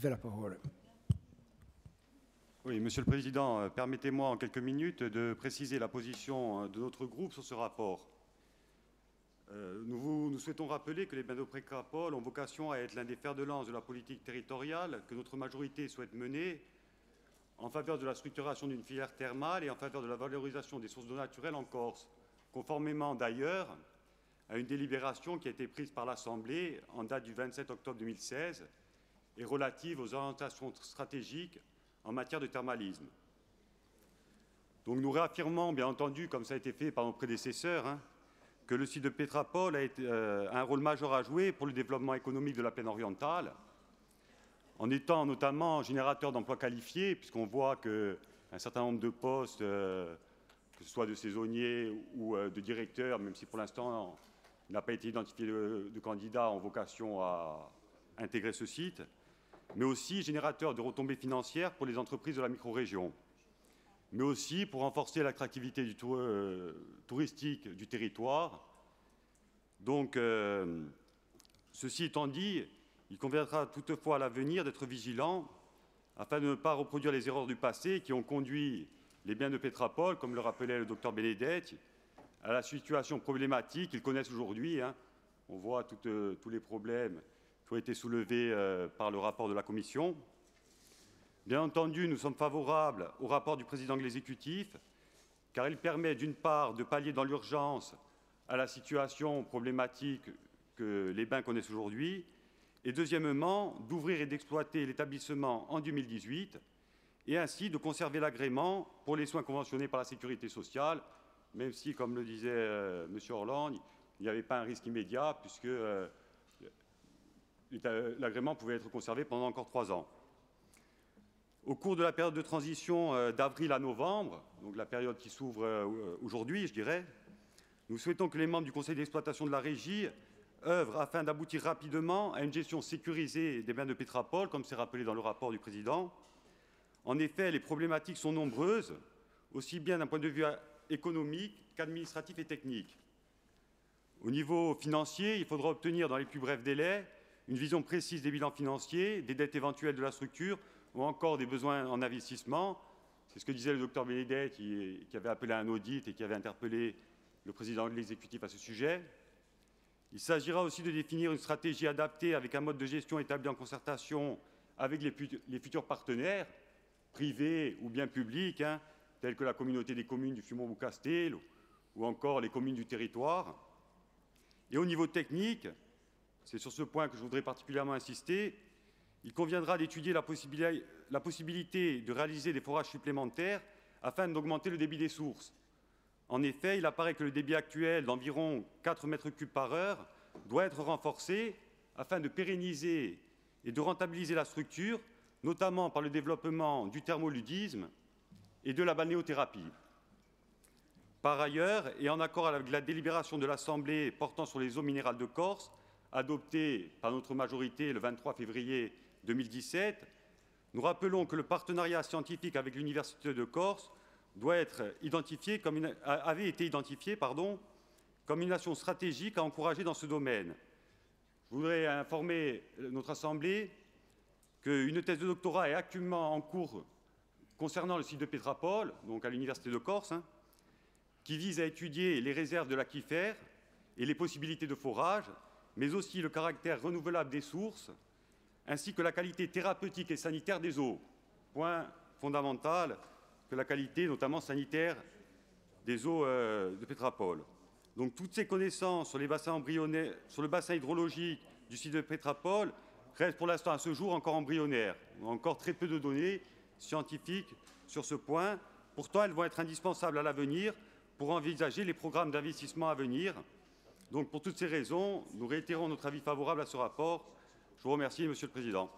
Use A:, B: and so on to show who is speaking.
A: avez la parole.
B: Oui, Monsieur le Président, permettez-moi en quelques minutes de préciser la position de notre groupe sur ce rapport. Nous souhaitons rappeler que les bains d'eau Pétrapol ont vocation à être l'un des fers de lance de la politique territoriale que notre majorité souhaite mener en faveur de la structuration d'une filière thermale et en faveur de la valorisation des sources d'eau naturelles en Corse, conformément d'ailleurs à une délibération qui a été prise par l'Assemblée en date du 27 octobre 2016 et relative aux orientations stratégiques en matière de thermalisme. Donc nous réaffirmons, bien entendu, comme ça a été fait par nos prédécesseurs, que le site de Pétrapol a un rôle majeur à jouer pour le développement économique de la plaine orientale, en étant notamment générateur d'emplois qualifiés, puisqu'on voit qu'un certain nombre de postes, que ce soit de saisonniers ou de directeurs, même si pour l'instant il n'a pas été identifié de candidats en vocation à intégrer ce site, mais aussi générateur de retombées financières pour les entreprises de la micro-région, mais aussi pour renforcer l'attractivité touristique du territoire. Donc, ceci étant dit, il conviendra toutefois à l'avenir d'être vigilant afin de ne pas reproduire les erreurs du passé qui ont conduit les biens de Pétrapol, comme le rappelait le docteur Benedetti, à la situation problématique qu'ils connaissent aujourd'hui. On voit tous les problèmes qui ont été soulevés par le rapport de la Commission. Bien entendu, nous sommes favorables au rapport du président de l'exécutif, car il permet d'une part de pallier dans l'urgence à la situation problématique que les bains connaissent aujourd'hui, et deuxièmement, d'ouvrir et d'exploiter l'établissement en 2018, et ainsi de conserver l'agrément pour les soins conventionnés par la sécurité sociale, même si, comme le disait M. Orlande, il n'y avait pas un risque immédiat, puisque l'agrément pouvait être conservé pendant encore 3 ans. Au cours de la période de transition d'avril à novembre, donc la période qui s'ouvre aujourd'hui, je dirais, nous souhaitons que les membres du conseil d'exploitation de la régie œuvrent afin d'aboutir rapidement à une gestion sécurisée des bains de Pétrapol, comme c'est rappelé dans le rapport du président. En effet, les problématiques sont nombreuses, aussi bien d'un point de vue économique qu'administratif et technique. Au niveau financier, il faudra obtenir dans les plus brefs délais une vision précise des bilans financiers, des dettes éventuelles de la structure ou encore des besoins en investissement. C'est ce que disait le docteur Benedetti qui avait appelé à un audit et qui avait interpellé le président de l'exécutif à ce sujet. Il s'agira aussi de définir une stratégie adaptée avec un mode de gestion établi en concertation avec les futurs partenaires, privés ou bien publics, tels que la communauté des communes du Fiumont-Boucastel ou encore les communes du territoire. Et au niveau technique, c'est sur ce point que je voudrais particulièrement insister, il conviendra d'étudier la possibilité de réaliser des forages supplémentaires afin d'augmenter le débit des sources. En effet, il apparaît que le débit actuel d'environ 4 mètres cubes par heure doit être renforcé afin de pérenniser et de rentabiliser la structure, notamment par le développement du thermoludisme et de la balnéothérapie. Par ailleurs, et en accord avec la délibération de l'Assemblée portant sur les eaux minérales de Corse, adoptée par notre majorité le 23 février 2017, nous rappelons que le partenariat scientifique avec l'Université de Corse avait été identifié comme une action stratégique à encourager dans ce domaine. Je voudrais informer notre Assemblée qu'une thèse de doctorat est actuellement en cours concernant le site de Pétrapol, donc à l'Université de Corse, qui vise à étudier les réserves de l'aquifère et les possibilités de forage, mais aussi le caractère renouvelable des sources, ainsi que la qualité thérapeutique et sanitaire des eaux. Point fondamental que la qualité, notamment sanitaire, des eaux de Pétrapol. Donc toutes ces connaissances sur le bassin hydrologique du site de Pétrapol restent pour l'instant à ce jour encore embryonnaires. On a encore très peu de données scientifiques sur ce point. Pourtant, elles vont être indispensables à l'avenir pour envisager les programmes d'investissement à venir. Donc pour toutes ces raisons, nous réitérons notre avis favorable à ce rapport. Je vous remercie, Monsieur le Président.